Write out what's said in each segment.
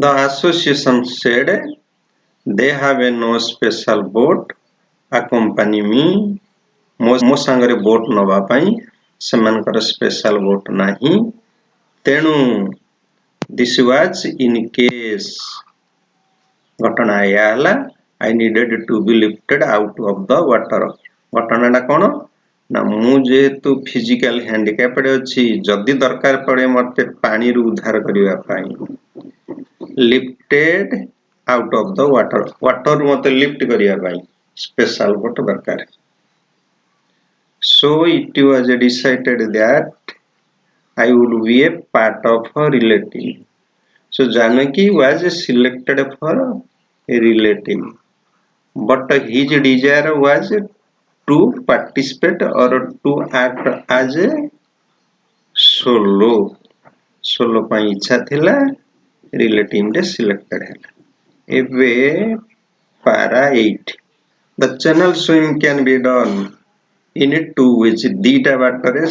The association said they have a no special boat accompany me. ମୋ ସାଙ୍ଗରେ boat ନବା ପାଇଁ ସେମାନଙ୍କର ସ୍ପେଶାଲ ବୋଟ୍ ନାହିଁ ତେଣୁ this was in case घटना या हला I needed to be lifted out of the water घटनाटा कौन ना मु जेहेतु फिजिकल हैंडिकैप्ड अछि जदि दरकार पड़े मते पानी रु उद्धार करिवा पाई lifted out of the water मते लिफ्ट करिवा पाई स्पेशल बोट दरकार so it was decided that I would be a part of her relative so Janaki was selected for a relative but his desire was to participate or to act as a solo ପାଇଁ ଇଚ୍ଛା ଥିଲା relative ରେ selected ହେଲା ଏବେ para 8 the channel swim can be done in two ways दीटा बाटरे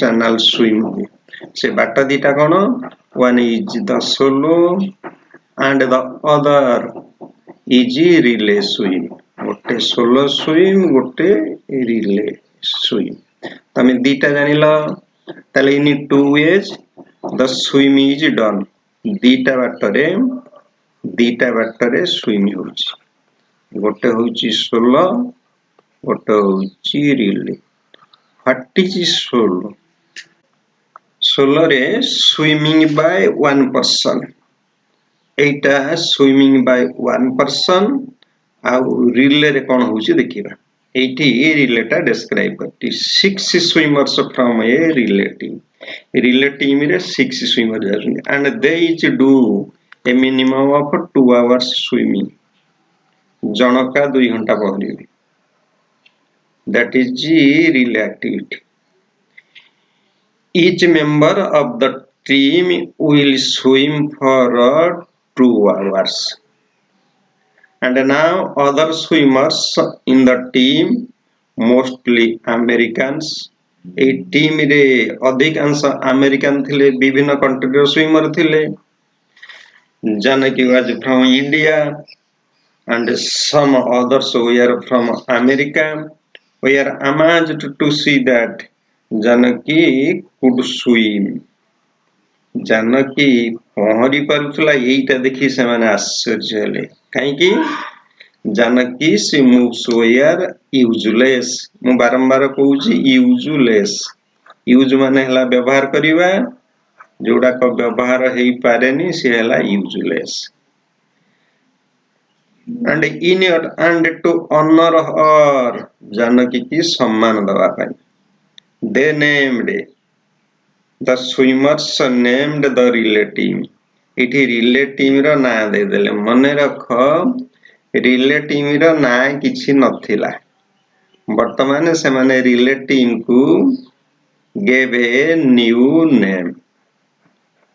channel swim से बाट दीटा कोन one is the solo and the other is relay swim गोटे solo swim गोटे रिले स्विम तमे दीटा जानिलो ताले in two ways the swim is done दीटा बाटरे स्विम होउची गोटे होउची सोलो गोटे होउची रिले व्हाट इज सोलो रे स्विमिंग बाय वन पर्सन एटा स्विमिंग बाय वन पर्सन आ रिले रे कोन होउची देखिबा एठी रिलेटा डिस्क्राइब करती 6 swimmers from a relay team रे 6 स्विमर जाउनी and they each do a minimum of 2 hours swimming जनका 2 घंटा पहरिबे that is relay activity each member of the team will swim for 2 hours and now other swimmers in the team mostly Americans a team रे अधिकांश American थिले विभिन्न country रो swimmer थिले Janaki was from India and some others were from America we are amazed to see that Janaki could swim Janaki पहरी पारुथला एटा देखि से माने आश्चर्य हेले काहे कि Janaki she moves were useless मु बारंबार कहूची useless यूज माने हला व्यवहार करिवा जोडा को व्यवहार हेई पारेनी से हला useless and in and to honor her Janaki की सम्मान दवा पाई they named the swimmers named the relay team इठी relay team रो ना दे देले मने रख relay team रो ना किछि नथिला वर्तमान से माने relay team को gave a new name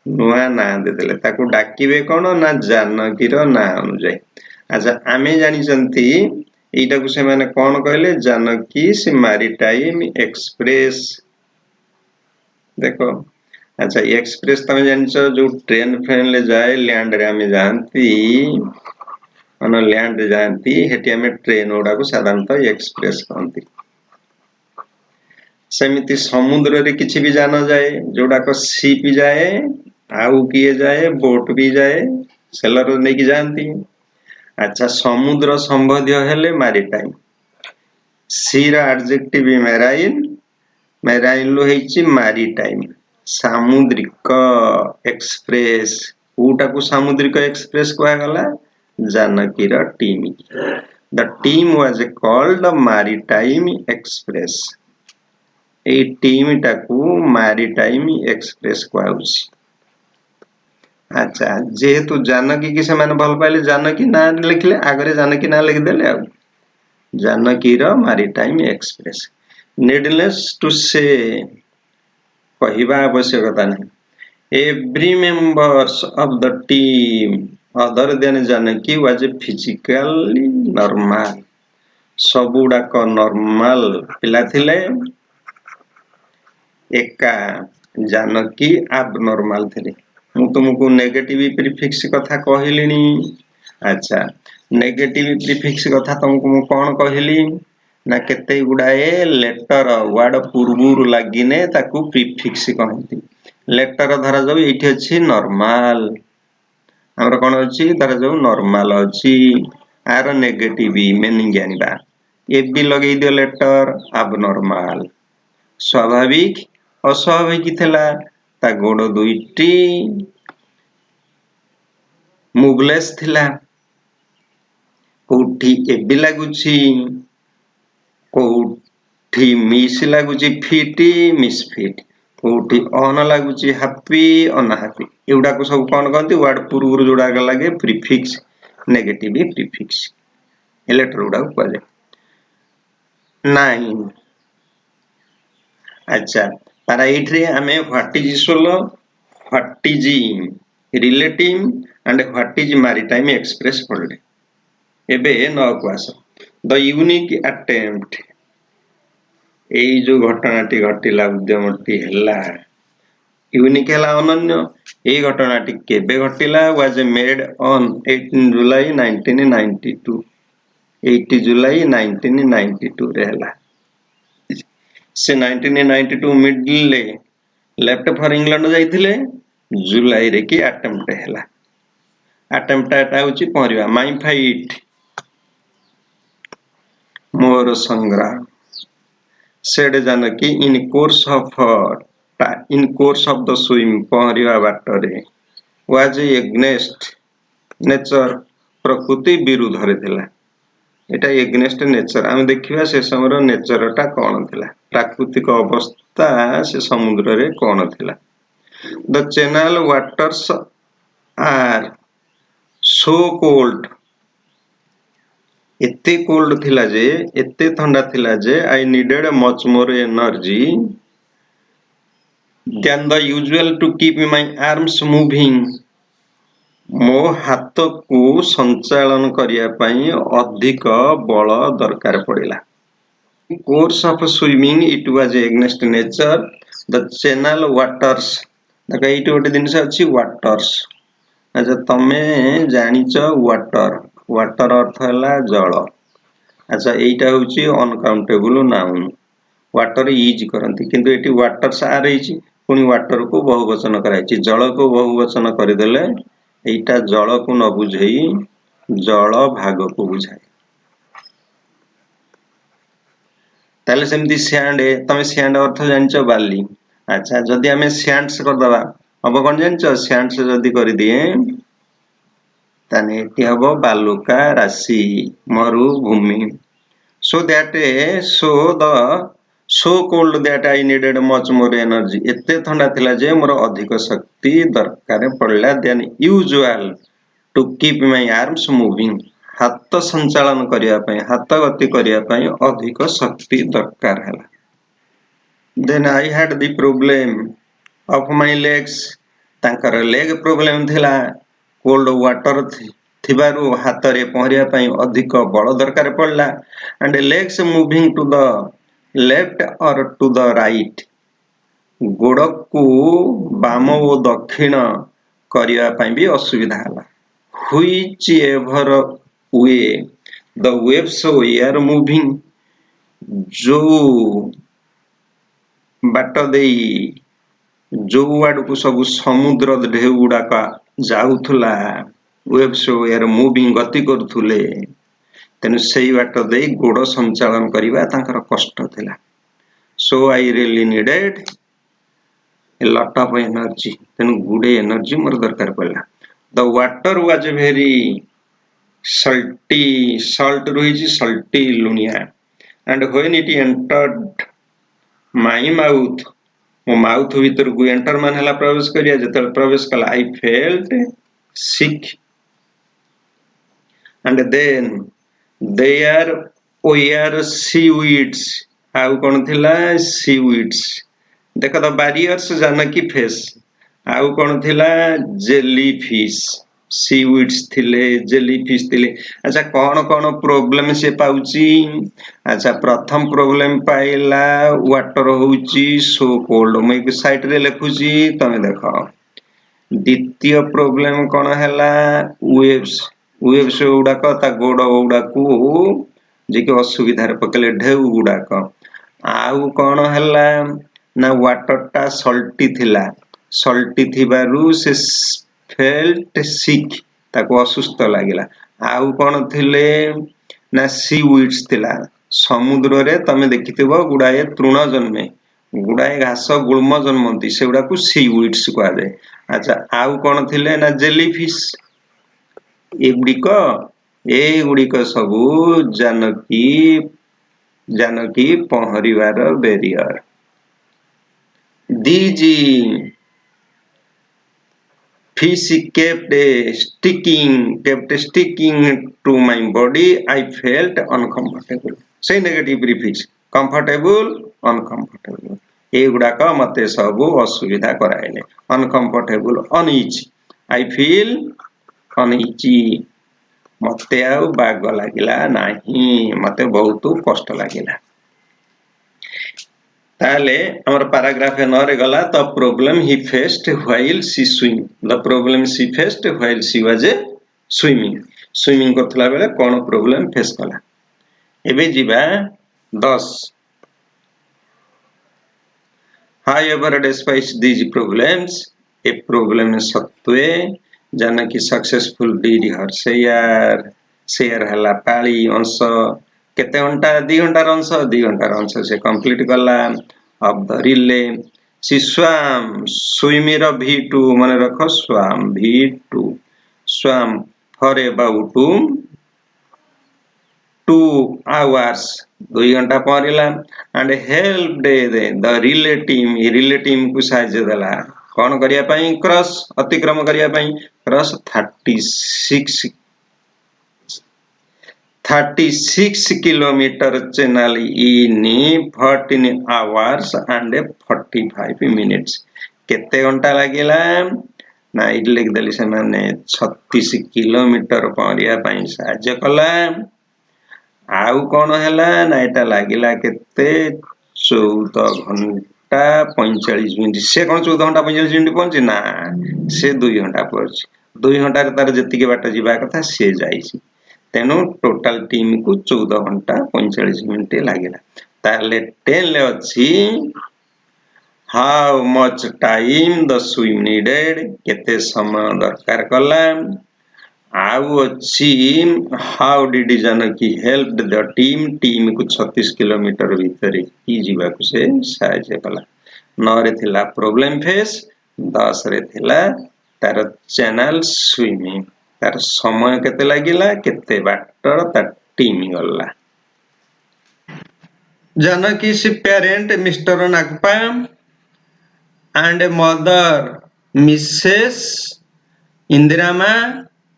नुआ ना दे देले ताको डाकिबे कोन ना जानकी रो ना अनुଯାयी अच्छा आमे जानि जंती एटा को से माने कोन कहले जानकी से मैरीटाइम एक्सप्रेस देखो अच्छा एक्सप्रेस तमे जानछो जो ट्रेन फ्रेन ले जाए लैंड रे हमें जानती अन लैंड जानती हेटी हमें ट्रेन ओडा को साधारणतः एक्सप्रेस कहंती सेमिति समुद्र रे किछि भी जाना जाए जोडा को शिप जाए आउ किए जाए बोट भी जाए सेलर नै कि जानती अच्छा समुद्र संबंधी हेले मैरीटाइम सी रा एडजेक्टिव मेराइन लो हेछि मैरीटाइम सामुद्रिक एक्सप्रेस ऊटा को सामुद्रिक एक्सप्रेस कहया गला जानकी रा team the team was called maritime express A team टाकू मैरीटाइम एक्सप्रेस कहउछि अच्छा जेहेतु जानकी की से माने भल पाइले जानकी ना लिखले आगरे जानकी ना लिख देले आ जानकी रा maritime express needless to say कहिबा आवश्यकता नहीं every members of the team other than Janaki was physically normal सबुडा को नॉर्मल पिला थिले एका जानकी abnormal थिले मु तुमको नेगेटिव प्रीफिक्स कथा कहलिनी। अच्छा नेगेटिव प्रीफिक्स कथा तुमको मु कौन कहली ना केते गुडाए लेटर वर्ड पूर्वरु लागिने ताकू प्रीफिक्स कहती। लेटर धरा जाऊ एठी अछि नॉर्मल हमर कोन अछि धरा जाऊ नॉर्मल अछि आर नेगेटिव मीनिंग जानिबा ए बी लगेई दियो लेटर एबनॉर्मल स्वाभाविक अस्वाभाविक थिला ता गोड़ दुईटी मुवलेस थिला कोठी एबी लागुची कोठी मिस लागुची फिटी मिसफिट कोठी ऑन लागुची हैप्पी अनहैप्पी एउडा को सब कोन कहंती वर्ड पूर्व जोड़ा लागे प्रीफिक्स नेगेटिव प्रीफिक्स लेटर उडा को जाय 9 अच्छा para एठरे हमें what is solo what is relative and what is maritime express पढ़ले एबे न को आस द यूनिक अटेम्प्ट एई जो घटनाटी घटिला उद्यमटी हला यूनिक हला अनन्य एई घटनाटी केबे घटिला वाज मेड ऑन 18 जुलाई 1992 8 जुलाई 1992 रे हला से 1992 मिडल ले लेफ्ट फॉर इंग्लैंड जाइथिले जुलाई रे की अटेम्प्ट हला अटेम्प्ट एटा होची पहरिबा माय फाइट मोर संग्राम said Janaki in course of the swim पहरिबा बाटरे was against nature प्रकृति विरुद्ध रे थिला एटा एग्नेस्ट नेचर हम देखिबा से समर नेचरटा कोन थिला प्राकृतिक अवस्था से समुद्र रे कोन थिला the channel waters are so cold एते कोल्ड थिला जे एते ठंडा थिला जे I needed much more energy than the usual to keep my arms moving मो हाथ को संचालन करिया पई अधिक बल दरकार पड़िला course of swimming it was against nature the channel waters देखा एटी गोटे जिनिस अछि वाटर्स अच्छा तमे जानिच वाटर वाटर अर्थ हला जल अच्छा एटा होची अनकाउंटेबल नाउन वाटर यूज करंती किंतु एटी वाटर्स आ रही पुनी वाटर को बहुवचन कराइछि जल को बहुवचन कर देले एटा जल को न बुझेई जल भाग को बुझाए ताले सेमती सैंड तमे सैंड अर्थ जानचो बाली अच्छा जदी हमें सैंड्स कर दबा अब कोन जानचो सैंड्स जदी कर दिए ताने एटी हबो बालुका राशि मरुभूमि so cold that I needed much more energy एते ठंडा थिला जे मोर अधिक शक्ति दरकार पड़ला than usual to keep my arms moving हाथ संचालन करिया पई हाथ गति करिया पई अधिक शक्ति दरकार हला then I had the problem of my legs तांकर लेग प्रॉब्लम थिला कोल्ड वाटर थिबारु हाथ रे पहरिया पई अधिक बल दरकार पड़ला and legs moving to the left और टू द राइट गोड़ को बाम और दक्षिण करिया पई भी असुविधा हला which ever way the waves way moving जो बाट देई जो वाड को सब समुद्र ढेउ गुडा का जाउथला वेव्स वे मूविंग गति करथुले तेनु सेई बाट देई गोड़ संचालन करिबा तांकर कष्ट थिला so I really needed a lot of energy तेनु गुडे एनर्जी मोर दरकार पड़ला the water was very salty salt रहिछि salty Lunia and when it entered my mouth मो माउथ भीतर को एंटर मान हला प्रवेश करिया जते प्रवेश कला I felt sick and then there were seaweeds आउ कोन थिला seaweeds देखो द बैरियर्स जानकी फेस आउ कोन थिला जेलीफिश सीवीड्स थिले जेलीफिश थिले अच्छा कोन प्रॉब्लम से पाउची अच्छा प्रथम प्रॉब्लम पाइला वाटर होउची सो कोल्ड मैं साइड रे लिखुची तमे देखो द्वितीय प्रोब्लेम कौन हैला वेव्स वेव्स गुड़ाक ता गोड़ गुड़ाकू जे कि असुविधार पकेले ढेउ गुड़ाक आउ कौन हैला ना वाटर टा सल्टी थिला सल्टी थिबारु से फेल्ट सिक ताको असुस्थ लागिला आउ कौन थिले ना सी वीड्स थिला समुद्र रे तमे देखिथिबो गुडाए तृण जन्मे गुडाए घास गुल्म जन्मती से गुड़ाकू सी वीड्स कहा जाए अच्छा आउ कौन थिले ना जेलीफिश एगुड़िक सबू जानकी पहरिवार बेरियर दीजी fish kept sticking to my body. I felt uncomfortable. Say negative prefix. Comfortable, uncomfortable. एगुड़ाक मते सबू असुविधा कराइले uncomfortable uneasy I feel uneasy मते आउ बाग लागिला नाही मते बहुत कष्ट लागिला ताले हमर पैराग्राफ 9 रे गला the problem he faced while she swim the problem she faced while she was swimming करथला बेले कोन प्रॉब्लम फेस कला एबे जिबा 10 however despite these problems a problem सत्वे Janaki successful did her share हला पाली अंश केते घंटा 2 घंटा अंश 2 घंटा अंश से कंप्लीट करला of the relay she swim ର v2 माने रखो swam v2 swam for about 2 hours 2 घंटा पहरिला and helped the relay team को साहाय्य देला कौन करिया पई क्रॉस अतिक्रम करिया पई cross 36 kilometer channel in 14 hours and 45 minutes केते घंटा लागिला ना इट लिख देली से माने 36 किलोमीटर पहरिया पई साहाय्य कला आउ कौन हैला ना एटा लागिला केते 14 घंटा 45 मिनिट से कौन 14 घंटा 45 मिनिट पहुंची ना से 2 घंटा पहुंची 2 घंटा रे तार जति के बाट जीवा कथा से जाईसी तेनु टोटल टीम को 14 घंटा 45 मिनिट लागिला ताले 10 ले अछि how much time the swim needed केते समय दरकार कला आउ अछि how did Janaki help the team को 36 किलोमीटर भीतर की जीवा को से सहायता कला 9 रे थिला प्रॉब्लम फेस 10 रे थिला तार चैनल स्विमिंग तार समय केते लागिला केते बाटर ता टीम गला Janaki she parent Mr Nagappa and mother Mrs Indiramma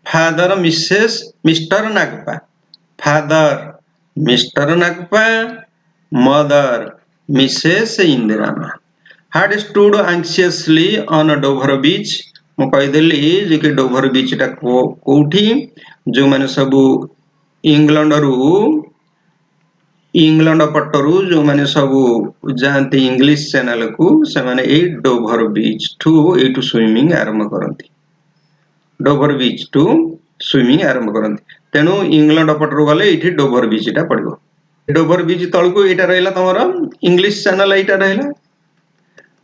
father Mrs Mr Nagappa father Mr Nagappa mother Mrs Indiramma had stood anxiously on a Dover beach मु कहिदेली जे कि डोभर बीच टा कोठी जो माने सब इंग्लैंड पटरू जो माने सब जानते इंग्लिश चैनल को से माने ए डोभर बीच टू एटू स्विमिंग आरंभ करंती डोभर बीच टू स्विमिंग आरंभ करंती तेनु इंग्लैंड पटरू गले एठी डोभर बीच टा पड़िबो डोभर बीच तळको एटा रहला तमरो इंग्लिश चैनल एटा रहला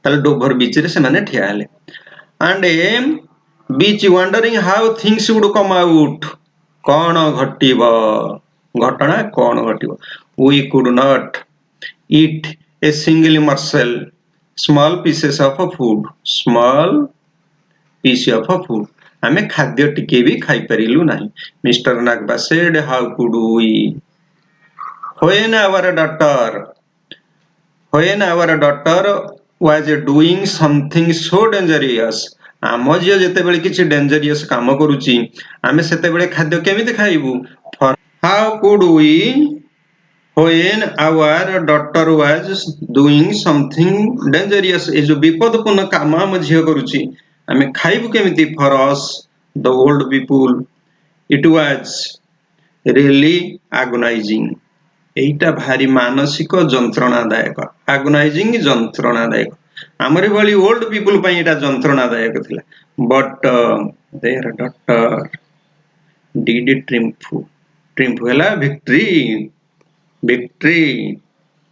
ताले डोभर बीच रे से माने ठिया हले and beach wondering how things would come out कौन घटिबो घटना कौन घटिबो we could not eat a single morsel small pieces of food हमें खाद्य टिके भी खाई परिलु नहीं mister नागबा said how could we when our daughter was doing something so dangerous आम झियो जेते बेले किछि डेंजरियस काम करूची आमे सेते बेले खाद्य केमिति खाइबू how could we when our daughter was doing something dangerous ए जो विपदपूर्ण काम आम झियो करूची आमे खाइबू केमिति for us the old people it was really agonizing एटा भारी मानसिक जंत्रणादायक agonizing जंत्रणादायक आमरी भली ओल्ड पीपल ପାଇଁ ଏଟା ଯନ୍ତ୍ରଣାଦାୟକ ଥିଲା but their daughter did triumph ହେଲା victory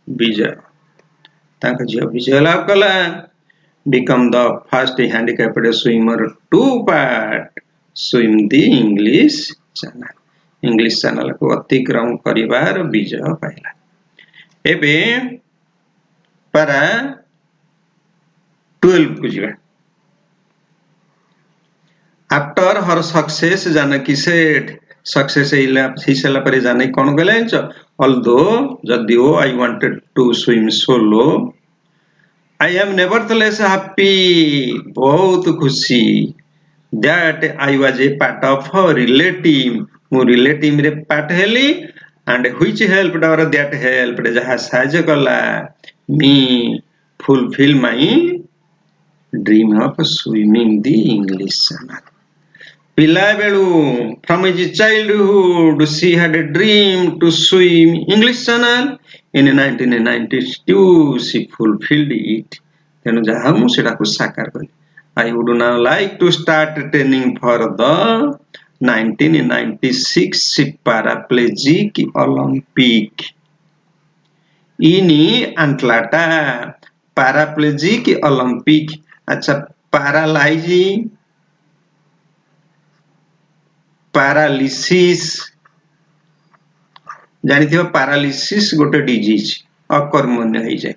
विजय तांका झियो विजय लाभ कला become the first handicapped swimmer to swim the English channel को अतिक्रम करिवार विजय पाइला एबे para 12 को जीवा after her success Janaki said success हिसला पर जाने कौन गले although जदियो I wanted to swim solo I am nevertheless happy बहुत खुशी that I was a part of her relative मो relative रे part हेली and which helped or that helped जहा साहाय्य कला me fulfill my dream of swimming the English Channel पिला बेलू from his childhood she had a dream to swim English Channel in 1992 she fulfilled it तेनु जहा मु सेटा को साकार करी I would now like to start training for the 1996 Paraplegic Olympic in Atlanta Paraplegic Olympic अच्छा paralysis जानी थी paralysis गोटे डिजीज अकर्मण्य हो जाए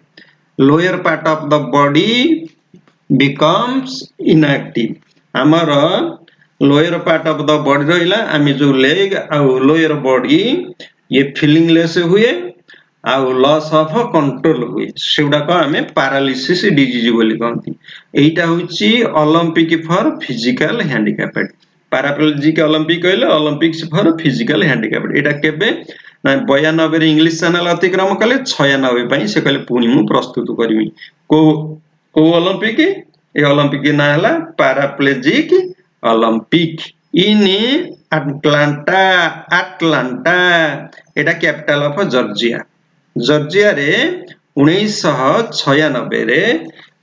lower part of the body becomes inactive आमर lower part of the body रहिला आमी जो leg आउ lower body ये feelingless हुए आउ loss of control हुए सेउडा को आमे paralysis disease बोली कहंती एटा होची Olympic for physical handicapped paraplegic Olympic कहले Olympics for physical handicapped एटा केबे ना 92 रे इंग्लिश चैनल अतिक्रम कले 96 पई से कहले पुनी मु प्रस्तुत करबी को ओलंपिक ए ओलंपिक ना हला paraplegic Olympic इन अटलांटा एटा कैपिटल ऑफ जॉर्जिया रे 1996 रे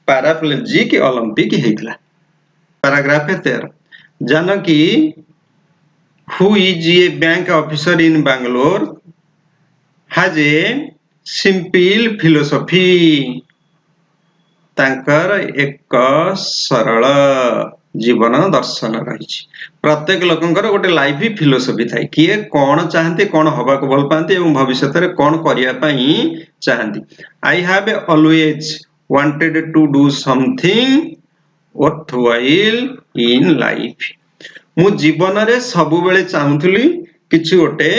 paraplegic Olympic हेतला paragraph 13 Janaki who is a bank officer in Bangalore has a simple philosophy तांकर एक सरल जीवन दर्शन रही प्रत्येक लोकंकर गोटे लाइफ फिलोसफी थाए किए कौन चाहते कौन हवा को भल पाते एवं भविष्य रे कौन करिया पई चाहती I have always wanted to do something worthwhile in life मु जीवन रे सब बेले चाहूथली किछि गोटे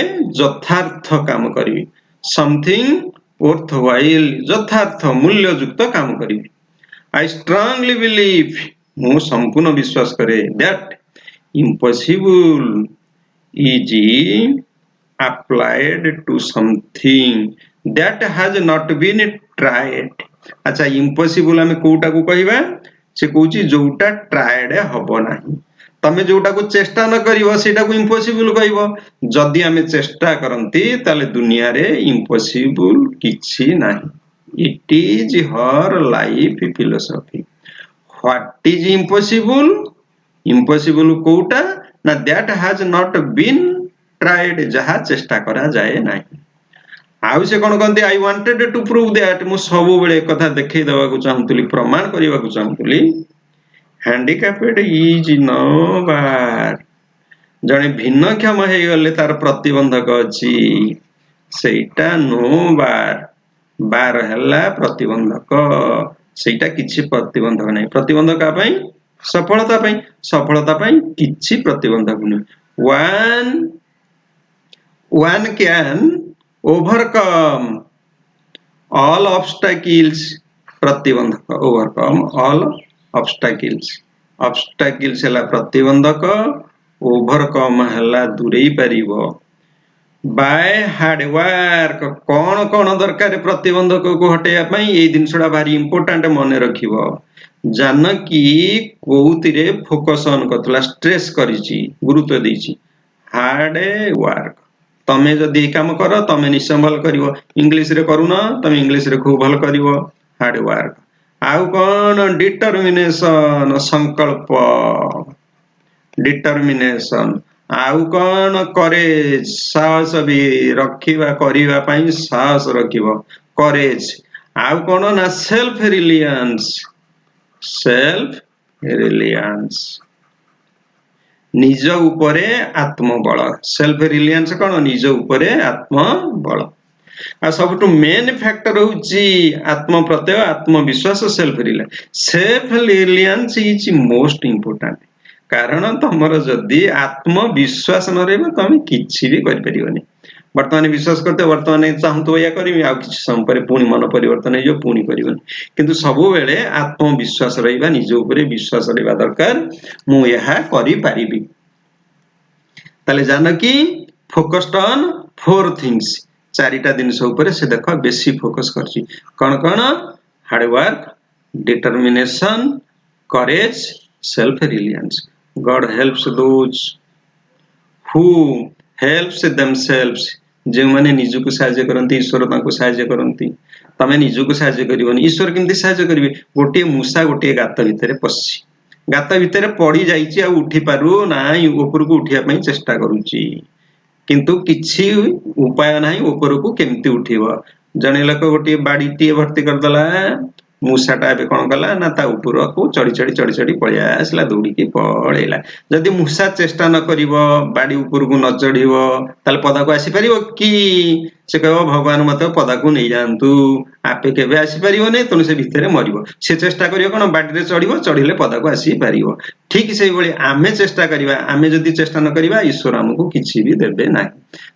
यथार्थ काम करिवि समथिंग worthwhile यथार्थ मूल्ययुक्त काम करिवि I strongly believe मु संपूर्ण विश्वास करे that impossible is applied to something that has not been tried अच्छा impossible हमें कोटा को कहिबा से कहूची जोटा ट्राइड हबो नाही तमे जोटा को चेष्टा न करिवो सेटा को इम्पॉसिबल कहइबो जदी हमें चेष्टा करंती ताले दुनिया रे इम्पॉसिबल किछि नाही it is her life philosophy what is impossible कोटा ना that has not been tried जहा चेष्टा करा जाए नाही आउ से कोन कहंती I wanted to prove that मु सब बेले कथा देखै देबा को चाहतुली प्रमाण करिबा को चाहतुली हैंडिकैप्ड इज नो बार जने भिन्नक्षम हे गले तार प्रतिबंधक अछि सेटा नो बार हल्ला प्रतिबंधक सेटा किछि प्रतिबंधक नै प्रतिबंधक का पई सफलता पई किछि प्रतिबंधक नै one can overcome all obstacles प्रतिबंधक overcome all obstacles हला प्रतिबंधक overcome हला दूरेई परिबो बाय हार्ड वर्क कौन दरकार प्रतिबंधक को हटेया पई ए दिनसडा भारी इंपोर्टेंट मने रखिबो जानकी कोउतिरे फोकस ऑन करतला स्ट्रेस करिछि गुरुत्व देछि हार्ड वर्क तमे जदी काम करो तमे निसंबल करिवो इंग्लिश रे करूना तमे इंग्लिश रे खूब भल करिवो हार्ड वर्क आउ कौन डिटरमिनेशन संकल्प डिटरमिनेशन आउ कौन करेज साहस भी रखिबा करिबा पई साहस रखिबो करेज आउ कौन ना सेल्फ रिलियंस निज उपरे आत्मबल सेल्फ रिलियंस कौन निज उपरे आत्मबल आ सबटू मेन फैक्टर होची आत्म प्रत्यय आत्मविश्वास self reliance is most important कारण तुमर जदि आत्मविश्वास न रही तुम किसी भी कर बर्तमान विश्वास करते बर्तमान चाहूँ या करी आ कि समय पर पुणी मन परिवर्तन हो पुणी कर किंतु सबु बेले आत्मविश्वास रहा निज उपरे विश्वास रहा दरकार मुझे करी ताले जानकी फोकस्ड ऑन 4 थिंग्स 4टा जिनस से देख बेसी फोकस करची कौन कौन hard work determination courage self reliance God helps those who helps themselves जो माने निजको साहाय्य करती ईश्वर तांको साहाय्य करती तमें निजको साहाय्य करबनी ईश्वर केमती साहाय्य करिवे गोटे मूषा गोटे गात भितर पशी गात भितर पड़ी जाइछि आ उठी पारु नाई ऊपरको उठिया पई चेष्टा करूची किंतु किछि उपाय नाही ऊपरको केमती उठिबो जने लोक गोटे बाड़ीटी भर्ती करदला मूषाटा ए कौन कला ना ता ऊपर को चढ़ी चढ़ी पलिया आसला दौड़ी पलैला जदि मूषा चेष्टा न करिवो बाड़ी ऊपर को न चढ़िवो ताले पदा को आसी परिवो कि से कहबो भगवान मते पदा को नै जानतु आपे केबे आसी परिवो नै तनु से भितरे मरिवो से चेष्टा करिवो कोन बाड़ी रे चढ़िवो चढ़िले पदा को आसी परिवो ठीक सेही बळी आमे चेष्टा करिवा आमे जदि चेष्टा न करिवा ईश्वर हमको किछि भी देबे नै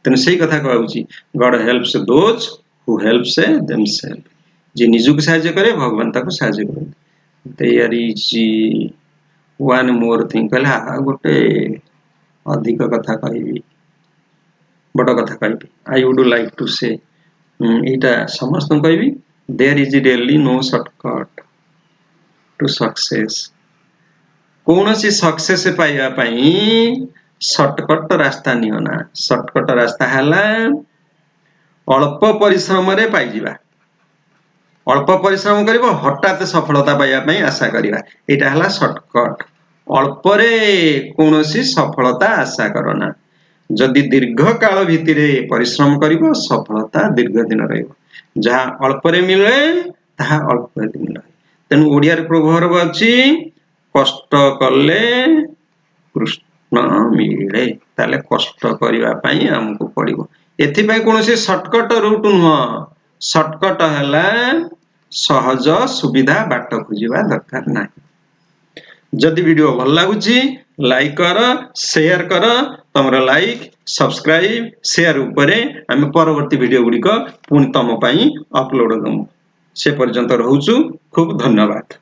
तनु सेही कथा कहउची God helps those who helps themselves जे निजुक साहाय्य करे भगवान ताको साहाय्य करते there is one more thing कहला गोटे अधिक कथा कहबी बड़ कथा कहबी आई वुड लाइक टू से एटा समस्त कहबी there is really no shortcut to success कौन सी सक्सेस पाइबा पई शॉर्टकट रास्ता नियना शॉर्टकट रास्ता हला अल्प परिश्रम रे पाई जिबा अल्प परिश्रम करिबो हठात सफलता पाइबा पई आशा करिबा एटा हला शॉर्टकट अल्प रे कोनोसी सफलता आशा करना जदि दीर्घ काल भितरे परिश्रम करिबो सफलता दीर्घ दिन रहइबो जहा अल्प रे मिले ताहा अल्प दिन रहे तेनु ओडिया रे प्रभाव अछि कष्ट कले कृष्ण मिले ताले कष्ट करिबा पई हमको पड़िबो एथि पई कोनोसी शॉर्टकट रूट न शॉर्टकट हला सहज सुविधा बाट खोजिबा दरकार नाही जदि वीडियो भल लागुची लाइक कर शेयर कर तमरा लाइक सब्सक्राइब शेयर उपरे हम परवर्ती वीडियो गुडी को पुन तम पई अपलोड दम से पर्यंत रहउछु खूब धन्यवाद।